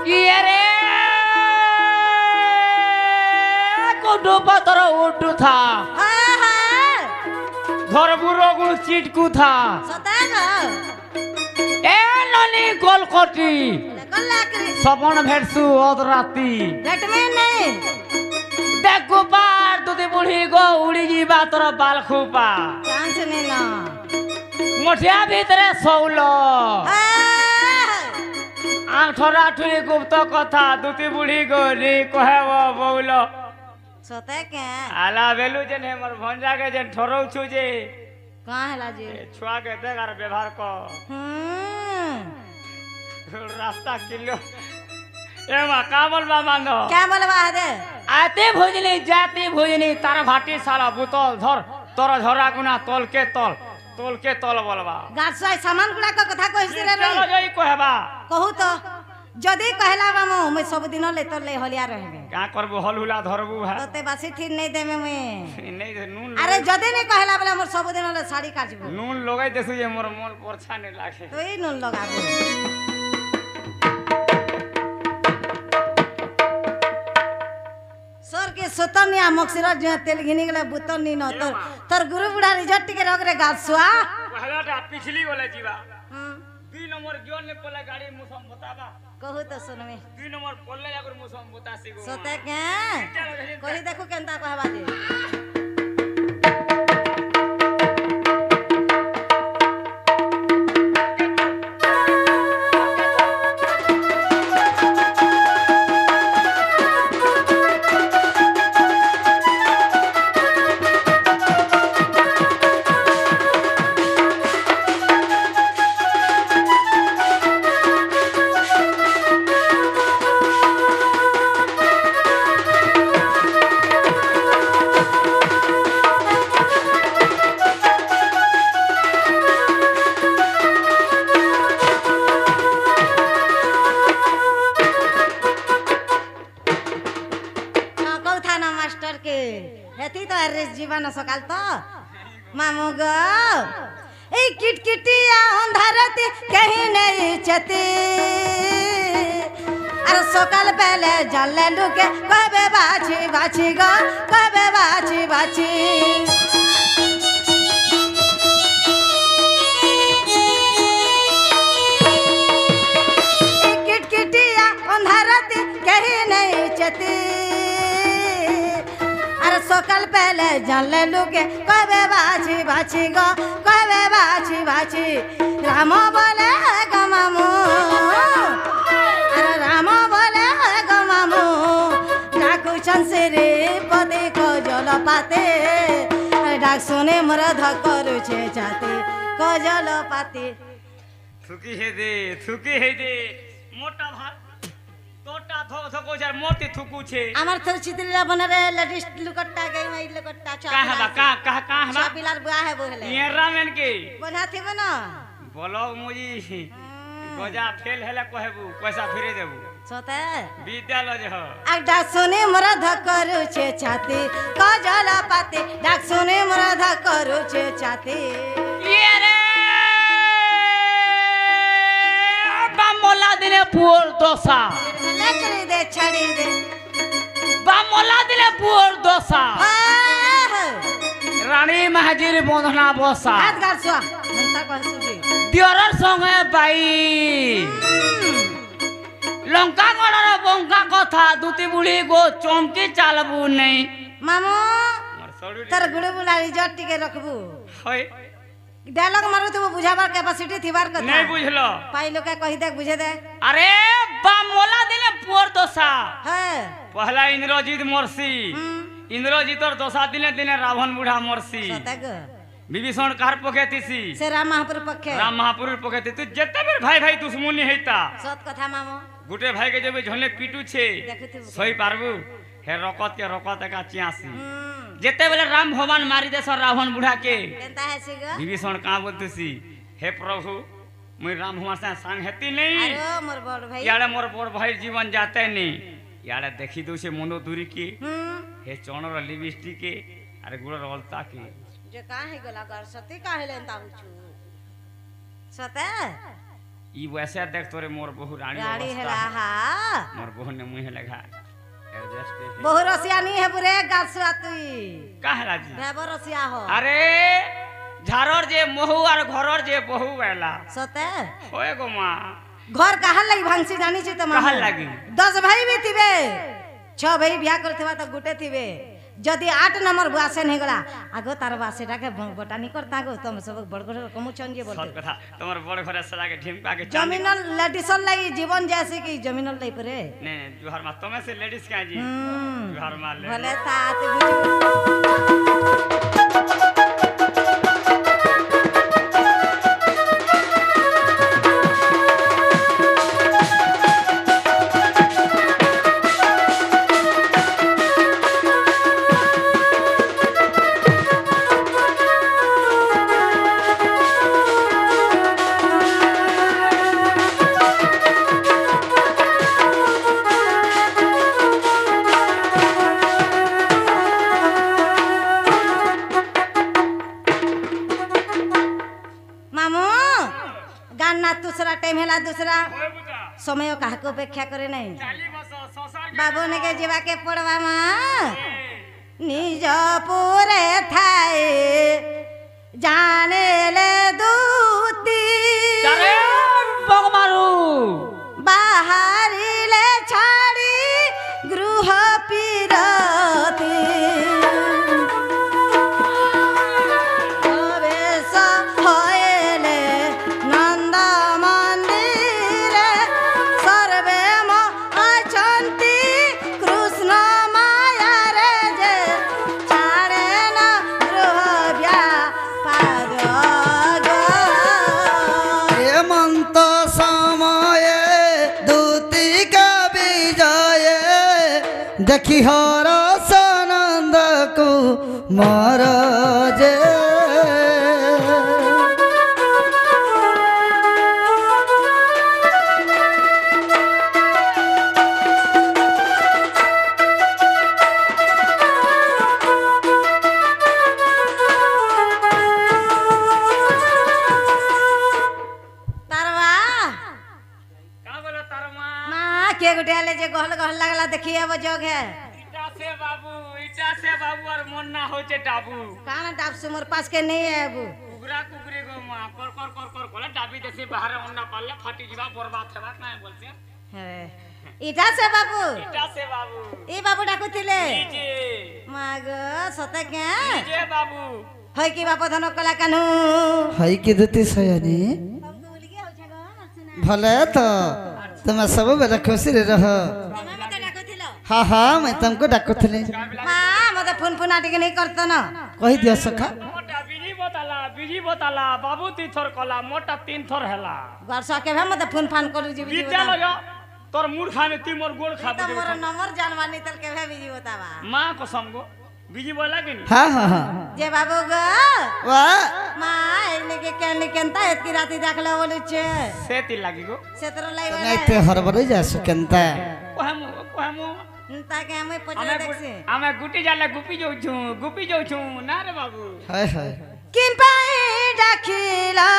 किए रे कुडू पतर उड्डू था हाँ हाँ धरबुरो गुण चिटकू था सतागा ए ननी गोलकोटी कल्ला करी सपन भेटसु ओद राती घट में नहीं देखो पार तुती बुढ़ी गो उड़ी जीवा तोर बाल खूपा चांस नहीं ना मोठिया भीतरे सौलो आठरा ठुरी गुप्त कथा दुती बुढ़ी गो नी कहे वो बोलो सते के आला बेलू जन हमर भंजा के जन ठरौ छु जे कहां हैला जी छुआ के देगार व्यवहार को रास्ता किलो ए मा काबल बाबा नो क्या बोलबा दे आते भोजनी जाती भोजनी तार भाटी साला बुतल धर तोर झरा गुना तोल के बोलबा गाछाय सामान गुला का कथा कहिस रे चलो जई कहबा कहू तो जदी कहला बामो मैं सब दिन ले तो ले हलिया रहबे का करबो हलहुला धरबू है तोते बासी ठीक नहीं देमे मैं नहीं दे नून अरे जदी नहीं कहला बोले मोर सब दिन ले साड़ी काटबो नून लगाई देसु जे मोर मन परछा नहीं लागे तो ई नून लगाबो सर के सोतनिया मक्सिरा जो तेल घिनी गले बुतन नी न तोर गुरु बुढ़ा रिजल्ट के रगरे गाछुआ पहलाटा पिछली बोले जीवा 2 नंबर जोन ने पले गाड़ी मुसम बताबा कहू तो सुनमे 2 नंबर पले अगर मुसम बतासी गो सोते के कहि देखो केनता कहबा दे जीवन सकाल तो मामू गो ए किटकिटिया अंधारती कहीं नहीं चती अरे सकाल पहले जले लुके कबे बाछी बाछी गो कबे बाछी बाछी किटकिटिया अंधारती कहीं नहीं चती सकाल पहले जले लुके कबे बाछी बाछी गो कबे बाछी बाछी राम बोले गो मामू अरे राम बोले गो मामू डाकू चंसरे पदे को जल पाते डाक सुने मोर धकरु छे जाते को जल पाते थुकी हे दे मोटा भात तोटा थो थको जार मोटी थुकू छे আমার তোর চিত্রলা বনরে লেডিস লুকট্টা গই মাই লুকট্টা कहां बा পিলার বুয়া হে বলে येरा मेन के বনা থিবে না बोलो मुजी गजा फेल हेला कहबू पैसा फिरे देबू सते विद्यालय हो डाक सुने मोरा धकरु छे छाती कजला पाते डाक सुने मोरा धकरु छे छाती ये रे बामोला दिले पुर दोसा लकड़ी दे छड़ी दे बामोला दिले पुर दोसा रानी महाजीर बंधना बसा हाथ गाछुआ मनता कहसुजी दियरर संगे बाई लंका गणर बंका कथा दुती बुढ़ी गो चमकी चालबू नहीं मामू तर गुड़े बुलारी जट्टी के रखबू होय डायलॉग मारो तो बुझाबार कैपेसिटी थिबार कथा नहीं बुझलो पाई लोग के कहि दे बुझे दे अरे बामोला दिले पुर दोसा है पहला इंद्रजीत मरसी इंद्रजीतर दोसा दिने दिने रावण बुढ़ा मरसी सतग विभीषण कार पकेतीसी से राम महापुर पक्षे राम महापुर पकेती तू जत्ते बेर भाई भाई दुश्मनी हेता सत कथा मामू गुटे भाई के जब झोले पीटू छे देखिथिबू सही पारबू हे रकत के रकत का चियासी जेते बेले राम भगवान मारी दे सर रावण बुढ़ा के केनता है सिग विभीषण का बोलतसी हे प्रभु मैं राम भगवान से संग हेती नहीं अरे मोर बड़ भाई याड़े मोर बड़ भाई जीवन जाते नहीं याड़े देखी दो से मनो दूरी की हे चोनर लिपस्टिक के अरे गुड़र अलता के जे काहे गला कर सती काहे लेनता हुछु सते ई वैसे देख तोरे मोर बहु रानी रानी अवस्था हेला है। हा मोर बहु ने मुंह लगा एडजस्ट बहु रसिया नहीं है बुरे गासुआ तुई का है राजी भेबो रसिया हो अरे झारर जे महू और घरर जे बहु वेला सते ओए गो मां घर कहाँ लगी भांगसी जानी छी तो कहाँ लगी? 10 भाई भी थिबे 6 भाई बिया करथिबा तो गुटे थिबे जदि 8 नंबर बासे नहीं गला आगो तार बासेटा के बटानी करता गो तुम सब बड़ बड़ कमु चंगे सत बोलते कथा तोमर बड़ घरे सला के ढिमका के जमीनल लेडीसन लगी जीवन जैसे कि जमीनल लई परे ने जुहर मा तमे से लेडीज का जी जुहर मा ले भले तात बुझ मामू गाना दूसरा टाइम हेला दूसरा ओए बुता समय काहको अपेक्षा करे नहीं चाली बस ससर बाबू ने के जीवा के पड़वा मां निज पूरे थाए जाने ले दूती अरे बग मारू बाहरी ले छाड़ी गृह पीरती प्रवेश होएले नंद मंदिरे सर्वे अछंती कृष्ण माया रे जे छाड़े न गृह व्यापार हेमंत समये दूतिका विजये देखी हर सनंद को मर जे तारवा का बोला तार मां माँ के गुटियाले जे गहल गहल लागला देखिए अब जोग है इटा से बाबू और मन ना होचे टाबू काना डाब से मोर पास के नहीं है अब कुगरा कुगरी गो मां कर कर कर कर कोला डाबी देसी बाहर ओन्ना पाले फाटी जीवा बर्बाद हेबा ना बोलते इटा से बाबू इटा से बाबू ए बाबू डाकुथिले जी माग सते के जे बाबू होय की बाप धन कला कानू हई की दूती सयानी भले तो तुम सब बेला खुशी रे रह तमे मते डाकुथिलो हाँ हाँ मैं तुमको डाकुथले हां मते फोन फोन आटिके नहीं करतो न कही दिया सखा मोटा बिजी बताला बाबू ती थर कला मोटा 3 थर हेला वर्षा के भे मते फोन फान करू जी बिजी बीते लगा तोर मूड खाने ती मोर गोड़ खा तो मोर नंबर जानवानी तल के भे बिजी बतावा मां कसम गो बिजी बोला कि नहीं हाँ हाँ हाँ जे बाबू ग वाह माँ इने के केन केनता एतकी राती देखला बोलु छे सेती लागी गो सेतर लाई नहीं ते हरबरे जा सकेंता कोहमो ताके हमें पचले देखसी आमे गुटी जाले गुपी जाऊ छु ना रे बाबू हाय हाय किन पाई डाकिला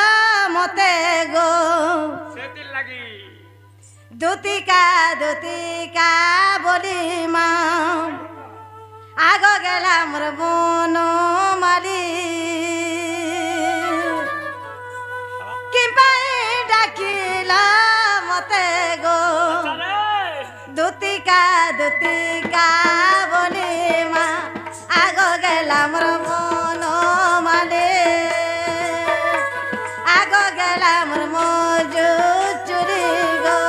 मते गो सेती लागी दुतिका बोली माँ आगो गेला मोर बोनो माली किन पाई डाकिला मते गो दुतिका बोली माँ आगो गेला मोर बोनो माली आगो गेला मोर मोजू चुरी गो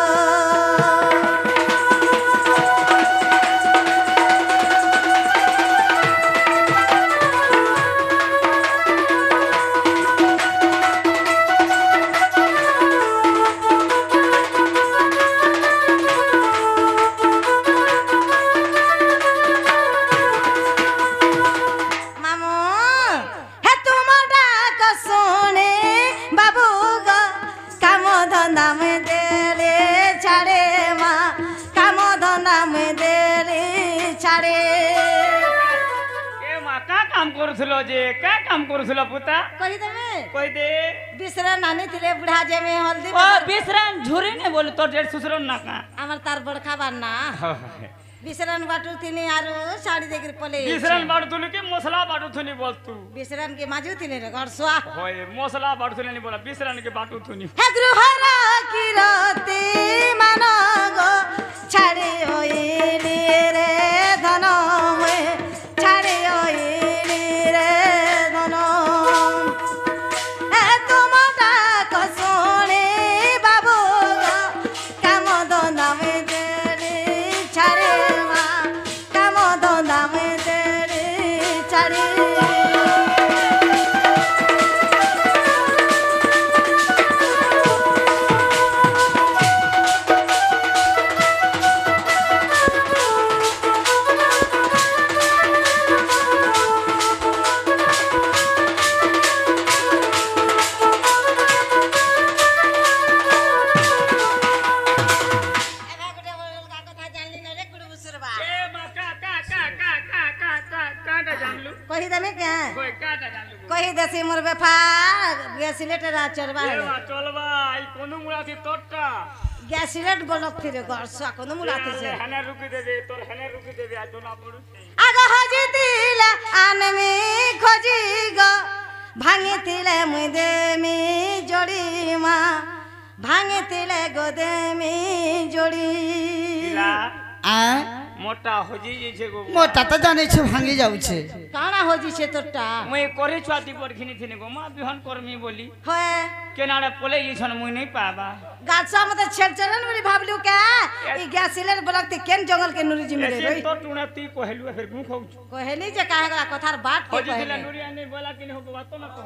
କରୁଥିଲ ଯେ କା କାମ କରୁଥିଲ ପୁତା কই দেবে কই দে বিসরা নানি থিলে বুড়া জেমে হলদি ও বিশ্রাম ঝুরি নে বলি তোর জেঠ শ্বশুর না কা আমার তার বড় খাবার না বিসরান বাটু থিনি আর শাড়ি দেখি পলে বিশ্রাম বাড়ুথুলি কি মশলা বাড়ুথুনি বলতু বিসরান কে মাজু থিনি রে ঘর সোয়া হয় মশলা বাড়ুথুনি নি বলা বিশ্রাম কে বাটুথুনি হে গৃহরা কিরতি মান গো ছাড়ি ওইলি রে ধন হয়ে ছাড়ি ওইলি রে ধন এ তোমাটা কসুনি বাবু গো কাম দন্দামে দেরি ছাড়ি মা কাম দন্দামে দেরি ছাড়ি कही देमे क्या कही देसी मोर बेफा गैस सिलेटर चढ़वा চলবা এই কোন মুড়াতি তোরটা गैस सिलेट गलत थी रे घर सा कोनो मुलाती से হেনে রুকি দেবে তোর হেনে রুকি দেবে আজ না পড়ুছে आगा हजी तिले आनमी खोजी गो भांगी तिले मुई देमी जोड़ी मा भांगी तिले गोदेमी जोड़ी পিলা आ মোটা হজি যাইছে গো মোটা তো জানিছ ভাঙি যাচ্ছে काना होजी छे तोरटा মুই করে ছুয়াতি পড়খিনি থিনি গো মা বিহন করমি বলি होए কেনাড়ে পলে গিছন মুই নাই পাবা गाछा मते छेड़चरन मेरी भाबलू के ई गैस सिलेट बलकती केन जंगल के नुरी जी मेरे এসে रोई তো টুনা তুই কহেলু ফের গু খাউছ कहली जे काहेगा कथार बाट के হজি দিলা कहले নুরিয়া নেই বলা কিনি হবো বাত না কহ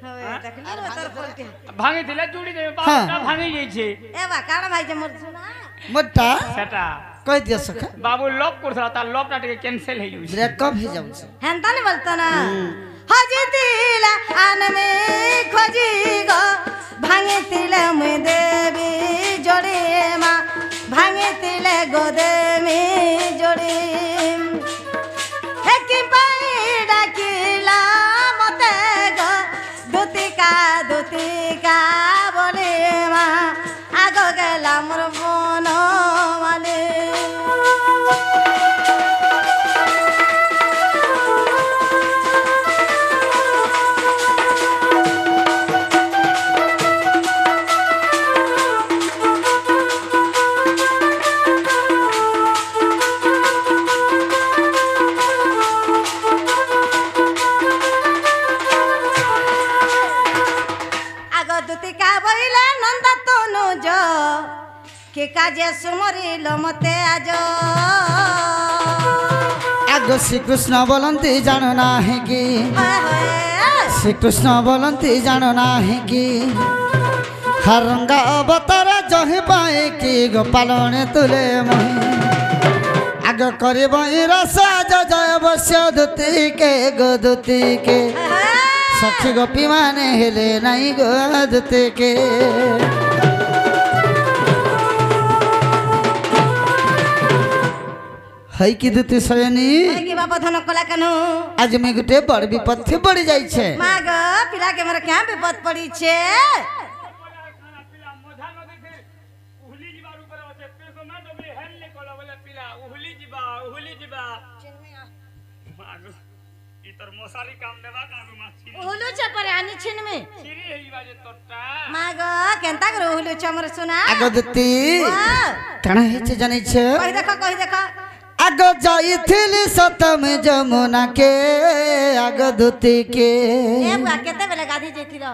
होए देखली रे तर बोल के ভাঙি দিলা জুড়ি দেবে বাপটা ভাঙি যাইছে ए बा काना भाई जे मोर सुना মোটা সেটা কই দিও সখা বাবু লক করছলা তার লকটা টিকে ক্যান্সেল হই যাইছে ব্রেকআপ হয়ে যাচ্ছে হেনতা নি বলতো না হজি তিলা আনমে খজি গো ভাঙে তিলে মুই দেবি জড়ি মা ভাঙে তিলে গোদেমি জড়ি হে কি পাই ডাকিলা মতে গো দুতিকা বলে মা আগ গেলা মোর বন মানে দুতিকা বইলে নন্দ তনুজ কে কাজে সুমরিল মতে আজ আগ শ্রীকৃষ্ণ বলন্তি জানো না হে কি শ্রীকৃষ্ণ বলন্তি জানো না হে কি হরঙ্গা অবতার জহি পাই কি গোপালনে তুলে মহি আগ করিব রসা জয় বস্য দুতিকে গো দুতিকে সখী গোপী মানে হেলে নাই গো দুতিকে হই কি দুতি সয়নি কি বাবা ধন কলা কেন আজ আমি গোটে বড় বিপত্তি পড়ি যাইছে মা গো পিলা কে মোর ক্যাঁ বিপদ পড়িছে মশারি কাম দেবা কাগু মাছি উহুলু চপরে আনি ছিনমি চিরি হেই বাজে তোরটা মা গো কেনতা করে উহুলু চমর সুনা আগ দুতি কাণ হইছে জানিছ কই দেখো আগ যাইছিলি সতম যমুনাকে আগ দুতিকে এ বুয়া কেতে বেলে গাধি যাইতিল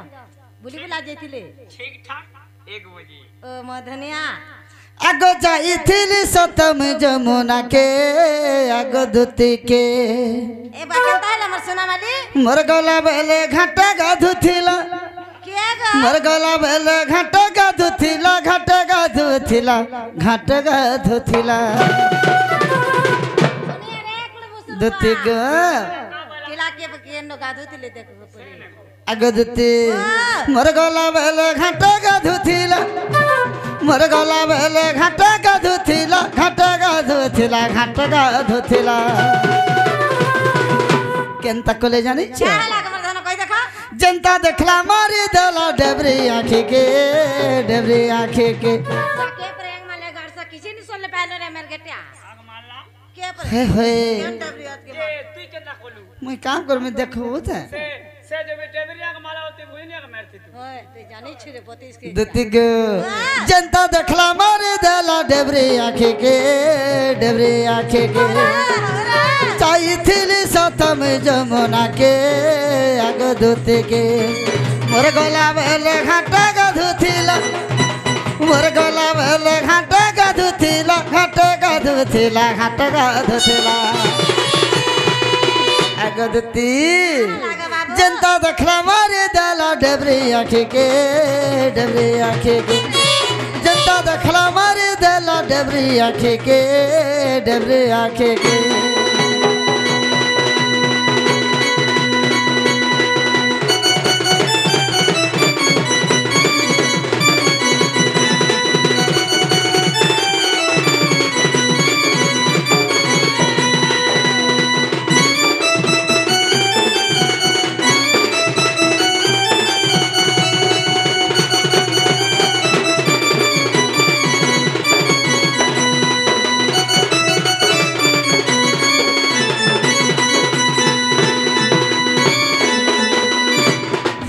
বুলি বুলা যাইতিলে ঠিক ঠাক 1 বজে ও মধনিয়া আগ যাইছিলি সতম যমুনাকে আগ দুতিকে এ বা কেনতা হলে মোর সোনা মালি মোর গলা বেলে ঘাটা গাধুথিলা কে গো মোর গলা বেলে ঘাটা গাধুথিলা ঘাটা গাধুথিলা ঘাটা গাধুথিলা শুনিয়া রে কুড় বুসু দুতি গো কিলা কে কেন গাধুতিলে দেখো পড়ি আগ দুতি মোর গলা বেলে ঘাটা গাধুথিলা মোর গলা বেলে ঘাটা গাধুথিলা ঘাটা গাধুথিলা ঘাটা গাধুথিলা केनता कोले जानी छे क्या लाग मोर धन कहि देखा जनता देखला मारी देला डेबरी आँखी के डेबरी आँखी के के प्रेंग माले घर से किसी नहीं सुन ले पहले रे मेरे गेटिया आग मारला के पर हे हे केन डबरियत के ए तू केना कोलू मैं काम कर में देखो थे से जब टेबरिया के माला होते भुई ने के मारती तू ओए तू जानी छी रे बतीस के दती के जनता देखला मारी देला डेबरी आँखी के डेबरी आँखी के चाई थिली सतम जमुना के आग दूते के मोर गला बेले घाटा गधुथिला मोर गला बेले घाटा गधुथिला घाटा गधुथिला घाटा गधुथिला आग दूती जनता देखला मारे देला डेबरी आँखी के डेबरी आँखी के जनता देखला मारे देला डेबरी आँखी के डेबरी आँखी के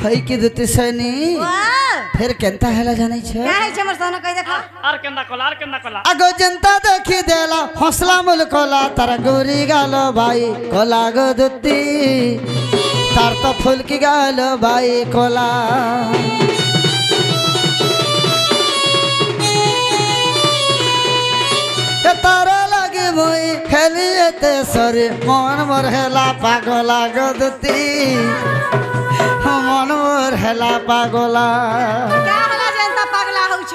भाई की दुती सनी फिर केनता हेला जानी छे क्या है मोर धन कहि देखा आर केना कोला आगो जनता देखी देला हौसला मुल कोला तारा गोरी गालो भाई कोला गो दुती तार तो फूल की गालो भाई कोला तारा लगे मुई खेलिए सरी मन मोर हेला पागला गो दुती मन मोर हेला पागला क्या हला जनता पगला हउ छ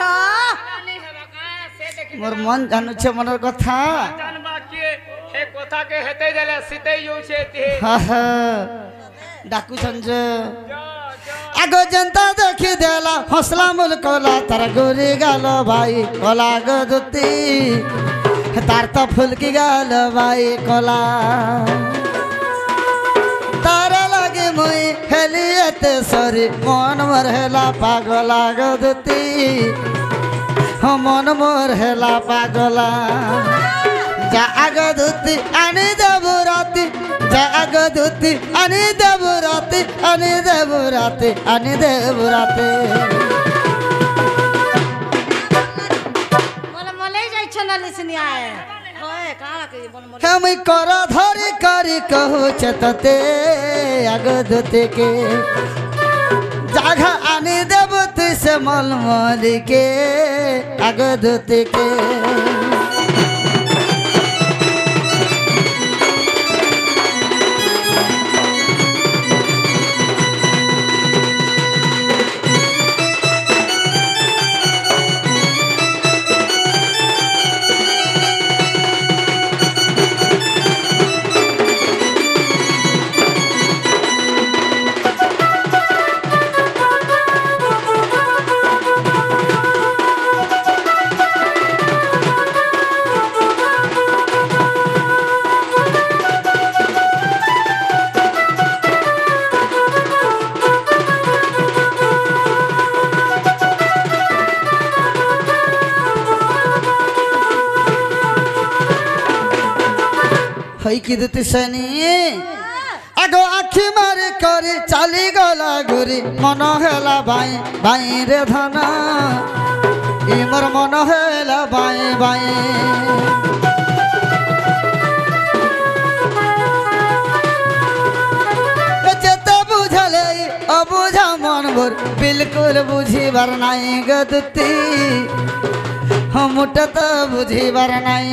मोर मन जानू छे मनर कथा जानबा के हे कोथा के हेते देले सिते यौ छे ते हा हा डाकू संज आगो जनता देखी देला हौसला मुल कोला तारा गोरी गालो भाई कोला गो दुती तार तो फूल की गालो भाई कोला तारा लगे मुई हेलिए सरी मन मोर हेला पागला गो दुती मन मोर हेला पागला जा आगो दुती आनी देबू राती जा आगो दुती आनी देबू राती आनी देबू राती आनी देबू राती मोले मोले जाय छ न लिसनी आए होए काला के बोल मोले हम कर धरी करी कहू चतते आगो दुती के जागा आनी देबू तुसे मलमली के आगो दुती के हई की दुती सनी आगो आखी मारी करी चाली गला घुरी मन हेला बाई बाई रे धन इमर मन हेला बाई बाई जेते बुझले अबुझा मन भर बिल्कुल बुझी बर नाई गदती हम मुटत बुझी बर नाई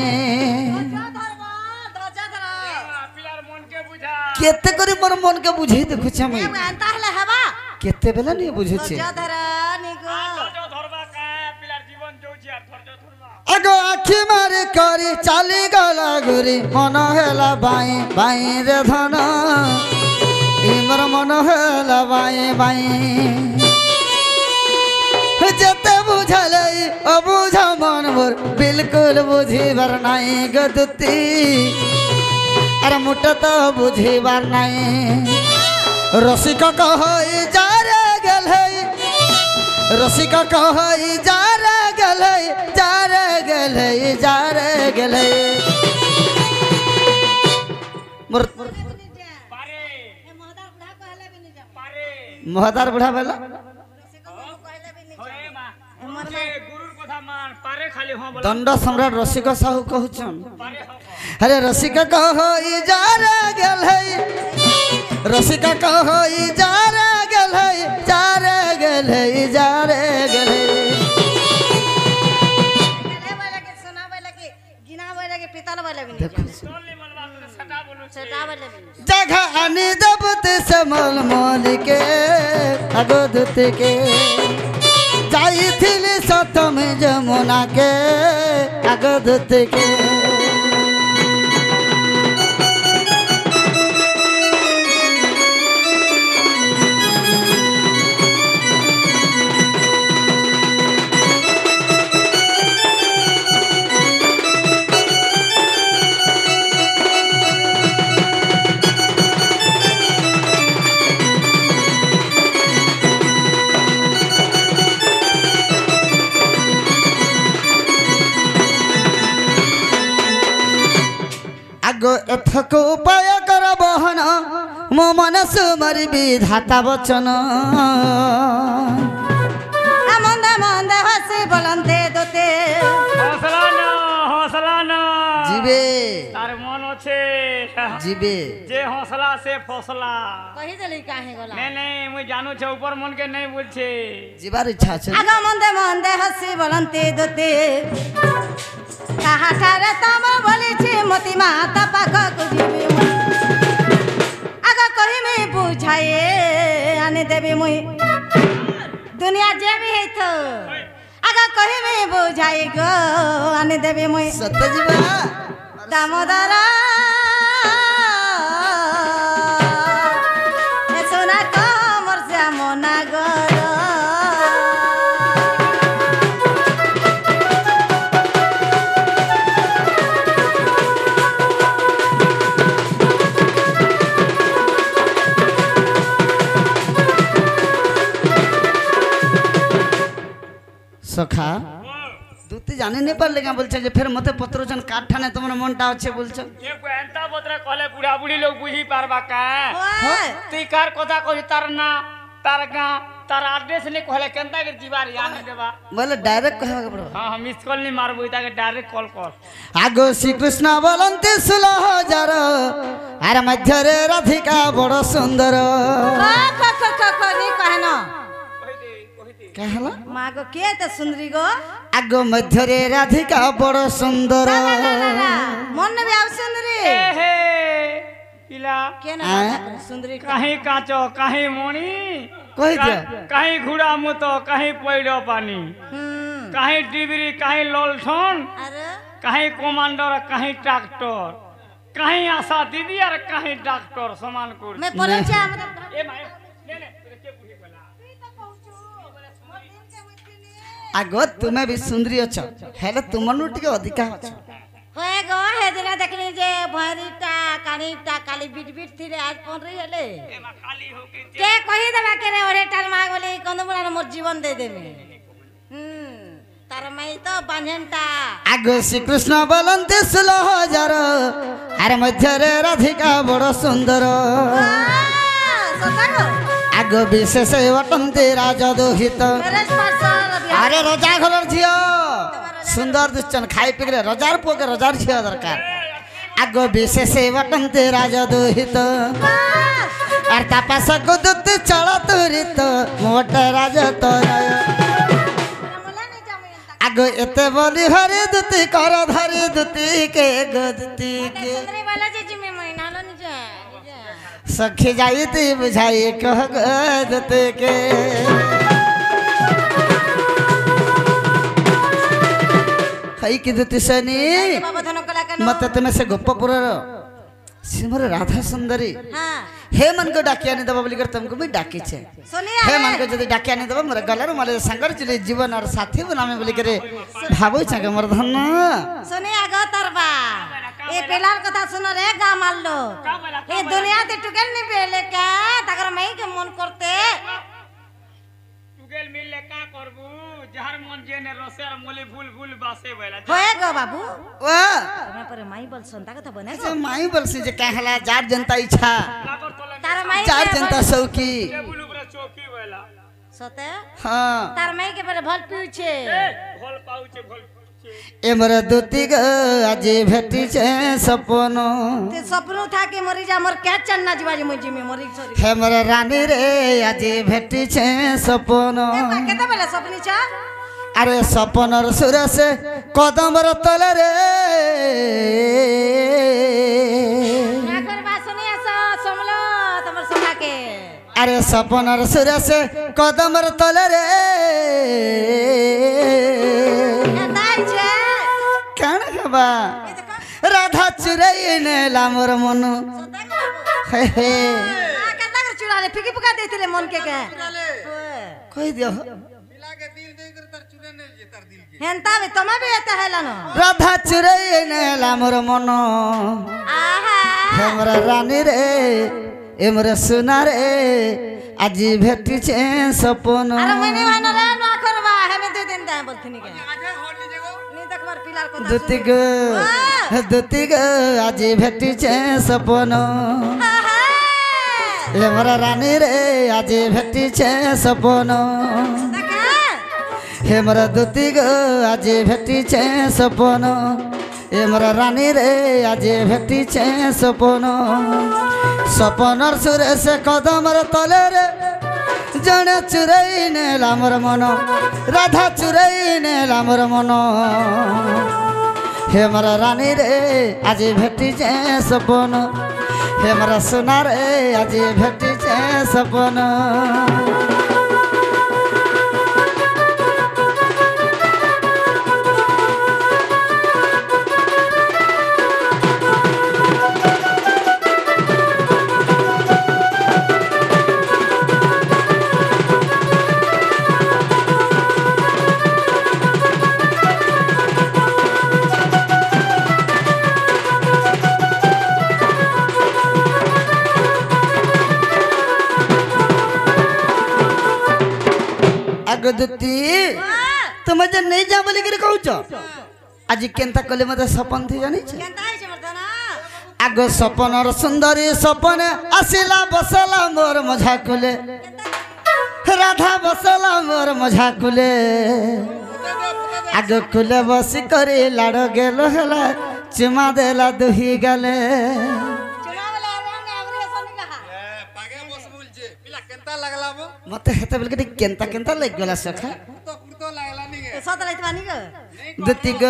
केते करे मोर मन के बुझे देखु छ मैं अंता हले हवा केते बेला नहीं बुझे छे धरा निगो जो धरबा का पिलार जीवन जोछि आर धरबा आगो आखी मारी करी चाली गला घुरी मन हेला बाई बाई रे धन इमर मन हेला बाई बाई जेते बुझले अबुझा मन मोर बिल्कुल बुझी बर नाई गदती अरे मुटे तो बुझीबार नहीं रसिक कहई जारे गेलै रसिक कहई जारे गेलै जारे गेलै जारे गेलै मोर महदार बुढ़ा बेला दंड सम्राट रसिक साहू कहूछन अरे रसिक कहई जारे गेलै रसिक कहई जारे गेलै जारे गेलै जारे गेलै जगह आनी दबत से मल मल के अगोदत के जाई थिली सतम जमुना के अगोदत के आगो एथक उपाय कर बहन मो मनस मर विधाता वचन मंदे मंदे हसी बोलंते दोते हौसला ना जीवे तार मन আছে जीवे যে हौसला से फसला कहि देली काहे गोला नहीं मुई जानू छे ऊपर मन के नहीं बोलछे जीवार इच्छा छे आगो मंदे मंदे हसी बोलंते दोते काहाठारे तम बोलिछि मोती माता पाखक जीवी आगो कहिमे बुझाए आने देबी मुई दुनिया जे भी हेतो आगो कहिमे बुझाए गो आने देबी मुई सत्य जीवा दामोदर ए सोना कमर श्यामना गर सखा दूती जाने नहीं पार लेगा बोलছে যে फिर मते पत्र जन काठाने तुमर मनटा আছে বলছো ये एंता पत्र कहले बुढ़ा बुढ़ी लोग बुझी पारबा का ओए तुई कार কথা কই तार ना तार गा तार एड्रेस नहीं कहले केनता के जीवार यानी देबा बोले डायरेक्ट कहवा के पड़ो हां हम मिस कॉल नहीं मारबो इता के डायरेक्ट कॉल कर आगो श्री कृष्ण बोलंती 16,000 आर मध्य रे राधिका बड़ सुंदर नी कहना कहला मागो के त सुंदरी गो आगो मध्य रे राधिका बड़ सुंदर मन भी आव सुंदरी ए हे पिला के ना सुंदरी कहीं काचो कहीं मोणी कहि दिया कहीं घुड़ा मुतो कहीं पैडो पानी कहीं डिबरी कहीं लोलठन अरे कहीं कमांडर कहीं ट्रैक्टर कहीं आशा दीदी और कहीं डॉक्टर समान कर मैं बोले छे ए माय ले ले तोरे के बुझी बोला आगो तुम्हें भी सुंदरी अच्छ हेले तुमनु टिके अधिका अच्छ होए गो हे दिना देखली जे भरीटा कानीटा काली बिट बिट थिरे आज पन रही हेले ए मा खाली हो के कहि देबा के रे ओरे टार माग बोले कंदमुरा मोर जीवन दे देबे तार मई तो बांझनटा आगो श्री कृष्ण बोलंती 16,000 अरे मध्य रे राधिका बड़ सुंदर सतागो आगो विशेष वटंती राजा दोहित अरे रजा घरर झियो सुंदर दुश्चन खाई पिगरे रजार पोके रजार झियो दरकार आगो विशेष वटंती राजा दोहित और तापास गुदुत चला तुरित मोट राजा तो आगो एते बोली हरि दुती कर धरि दुती के गदती के सखी जाई ती बुझाई कह गदती के हई की दुती सनी मत तुम्हें से गोपपुर सिमर राधा सुंदरी हे मन को डाकिया नहीं दबा बोली कर तुमको भी डाकी छे हे मन को जदी डाकिया नहीं दबा मोर गलर माले संगर चले जीवन और साथी बनामे बोली करे भाबो छके मोर धन सुनी आगो तरबा ए पेलार कथा सुनो रे गा मारलो का बोला ए दुनिया ते टुकेल नहीं पेले का ताकर मई के मन करते टुकेल मिलले का करबू जहर मन जेने रसेर मोले फूल फूल बासे बेला होए गो बाबू ओ तुम्हें पर माई बोल सुनता कथा बने से माई बोलसी जे कहला जार जनता इच्छा लागो तोले तार माई जार जनता सौकी टेबुल ऊपर चौकी बेला सते हाँ तार माई के पर भल पीछे भल पाउचे भल एमर दुती ग आज भेटी छे सपनो ते सपनु था कि मरी जा मोर क्या चन्ना जीवाजी मुजी में मरी सॉरी हेमर रानी रे आज भेटी छे सपनो केता बेला सपनी छा अरे सपनर सुरस कदमर तले रे नाकर बासनी आसा समलो तमर सखा के अरे सपनर सुरस कदमर तले रे नाइ छे कण हबा राधा चुरई ने लामर मन सते बाबू हे हे आ केता कर चुरा रे फिकी पुका देतिले मन के कहि दियो हेंता भी तमे भी एते हेलानो राधा चुरई ने लामर मन आहा हमरा रानी रे एमरे सुना रे आज भेटी छे सपन अरे मने भानो रे ना करवा हमें 2 दिन दाए बोलथिनी के नी देखबार पिलार को दुती ग आज भेटी छे सपन आहा एमरा रानी रे आज भेटी छे सपन सका हेमरा दुती ग आज भेटी छे सपन एमरा रानी रे आज भेटी छे सपन सपनर सुरेश कदमर तले रे जने चुरई ने लामर मन राधा चुरई ने लामर मन हेमरा रानी रे आज भेटी छे सपन हेमरा सोना रे आज भेटी छे सपन अगदती तुम जे नहीं जा बोली कर कहूछ आज केनता कले मते सपन थी जानी छ केंता है मर्दना आग सपनर सुंदरी सपन आसिला बसला मोर मझा खुले राधा बसला मोर मझा खुले आग खुले बसी करे लाड़ गेलो हला चुमा देला दुही गले चुना वाला रंग हमरे सनी कहा पागे बस बोलजे पिला केनता लागला बो मते हेते बोल के केनता केनता लग गेला सखा कुर्तो लागला नी गे सत लैत बानी ग दुती ग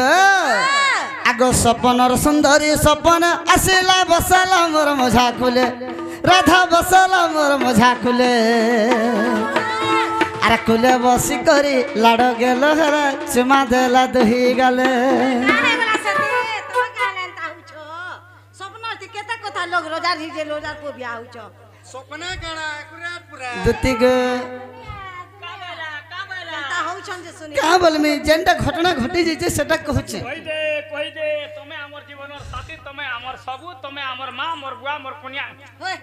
आग सपनर सुंदरी सपन आसिला बसला मोर मझा खुले राधा बसला मोर मझा खुले अरे खुले बसी करी लाड़ गेलो हरा चुमा देला दुही गले आरे वाला सते तो कहलेन ता हुछो सपना ती केता कथा लोग रोजार हिजे रोजार को बिया हुछो सपना काना एकुरेट पूरा दुती ग केता हुछन जे सुनी का बोल में जेंटा घटना घटी जे सेटा कहूचे कहि दे तमे हमर जीवनर साथी तमे हमर सबू तमे हमर मां मोर बुआ मोर कन्या होय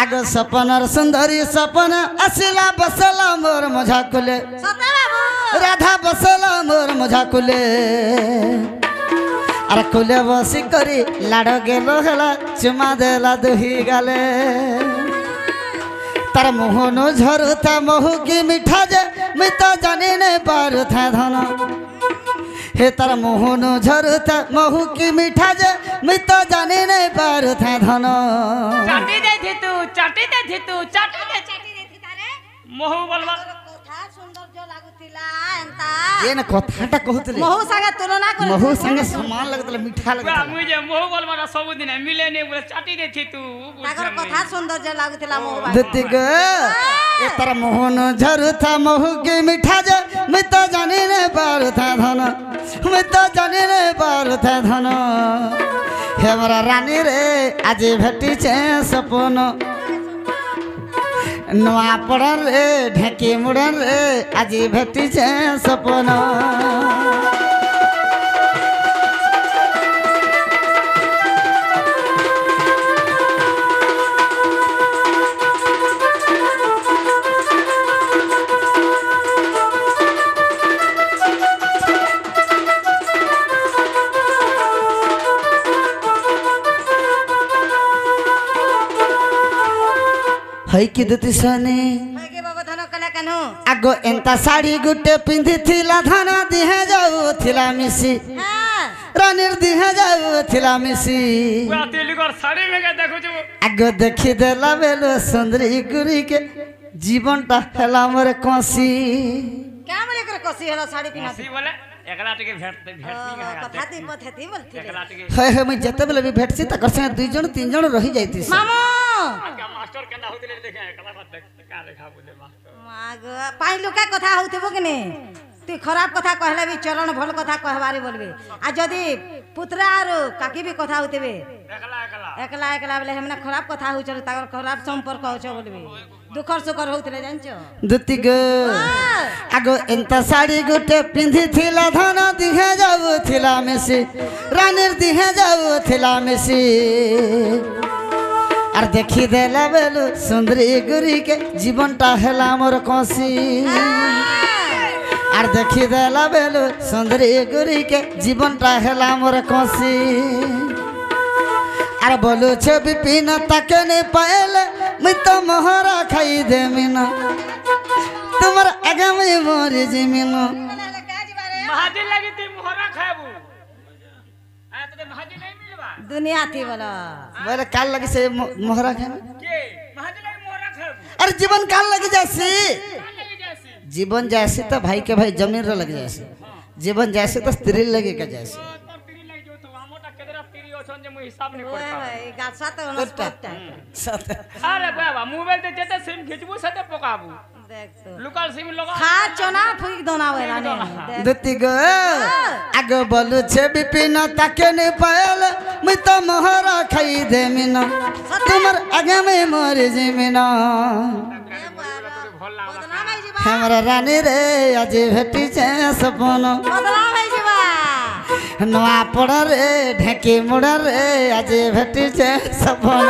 आग सपनर सुंदरी सपन आसिला बसला मोर मझा खुले सते बाबू राधा बसला मोर मझा खुले अरे खुले बसी करी लाड़ गेलो हला चुमा देला दुही गले तार मोहन झरुता महु की मिठा जे मैं तो जाने नहीं पारू था धन हे तार मोहन झरुता महु की मिठा जे मैं तो जाने नहीं पारू था धन चाटी दे थी तू चाटी दे थी तू चाटी दे चाटी देथि तारे महू बोलवा कथा सुंदर जो लागुतिला एंता ये न कथाटा कहतले महू संगे तुलना कर महु संगे समान लगतले मीठा बुआ लगतले मुझे महू बोलवा सब दिन मिले नहीं बोले चाटी दे थी तू ताकर कथा सुंदर जो लागुतिला महू बाबू दतिग ए तार मोहन झरुता महु की मिठा जे मैं तो जाने नहीं पारू था धन मैं तो जाने नहीं पारू था धन हे हमरा रानी रे आज भेटी छे सपन नुआ पड़न रे ढेकी मुड़न रे आज भेटी छे सपन হই কি দুতি সনে হইকে বাবা ধন কলা কানু আগ এন্তা শাড়ি গুটে পিন্ধিଥିଲା ধান দিহে যাউଥିଲା মিশি হ্যাঁ রানীর দিহে যাউଥିଲା মিশি পুরা তেলিগর শাড়ি মেঘে দেখুଛୁ আগ দেখি দেলা বেলো সুন্দরী গুরিকে জীবনটা হেলা মোরে কষি কেমন করে কষি হলো শাড়ি পিনা মাসি বলে একলা টিকে ভেটতে ভেটনি কথা দি পথেতি বলছিলে একলা টিকে হয়ে হয়ে মুই যেতেবেলে বি ভেটছি তাকর সঙ্গে 2 জন 3 জন রহি যাইতিস মামু আজকে মাস্টার কেনা হইতিলে দেখে একলা বাদ দেখ কা লেখা বলে মাস্টার মাগো পাই লোকা কথা হউতিব কিনে তুই খারাপ কথা কহলে বি চরণ ভাল কথা কহবারে বলবে আর যদি পুত্রা আর কাকি বি কথা হউতিবে একলা একলা একলা একলা বলে হেমনা খারাপ কথা হউছল তাকর খারাপ সম্পর্ক হউছ বলবে দুঃখর সুখর হউতিলে জানছো দুতি গো আগ এন্তা শাড়ি গুটে পিন্ধিଥିଲା ধান দিহে যাউଥିଲା মিশি রানীর দিহে যাউଥିଲା মিশি আর দেখি দেলা বেলু সুন্দরী গুরিকে জীবনটা হেলা মোর কষি আর দেখি দেলা বেলু সুন্দরী গুরিকে জীবনটা হেলা মোর কষি আর বলুছে বিপিন তাকে নে পাইলে মুই তো মোহরা খাই দেমি না তোমার আগে মুই মরি জিমি না महाजी लगी ती मोहरा खाबू आ तो महाजी नहीं मिलबा दुनिया थी बोलो বলে কাল লাগি সে মোহরা খাই के महाजी लगी मोहरा खाबू আরে জীবন কাল লাগি যাসি लगी जैसी জীবন যাসি তো ভাই के भाई जमीन रे लग जासि जीवन जासि तो स्त्री लगे के जासि तो तेरी लगी जो तो आमोटा केदरा तेरी ओछन जे मु हिसाब नहीं ओए करता भाई गाछा तो नस्पट अरे बाबा मोबाइल ते जेते सिम खिचबू सते पकाबू देख तो लोकल सिम लगा खा चना फुक दोना वेला ने देख দুতি গো আগ বলুছে বিপিন তাকে নে পাইলে মুই তো মোহরা খাই দেমি না তোমার আগে মুই মরি জিমি না बदनाम है जीवा हमरा रानी रे आज भेटिছে সপন बदनाम है जीवा নয়া পড়া রে ঢেকি মোড়া রে আজ ভেটিছে সপন